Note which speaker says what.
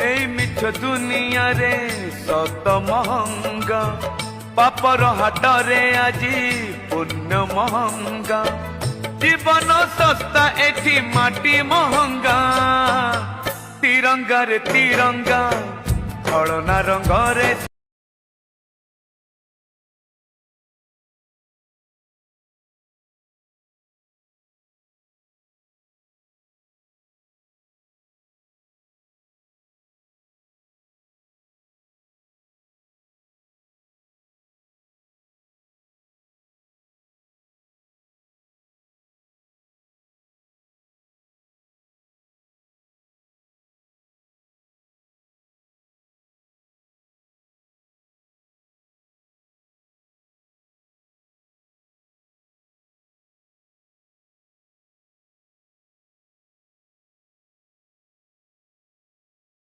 Speaker 1: এই মিছ দুনিয়া রে সত মহঙ্গা পাপর হাটরে আজি পুণ্য মহঙ্গা জীবন সস্তা এটি মাটি মহঙ্গা তিরঙ্গা রে তিরঙ্গা ছলনা রঙ্গরে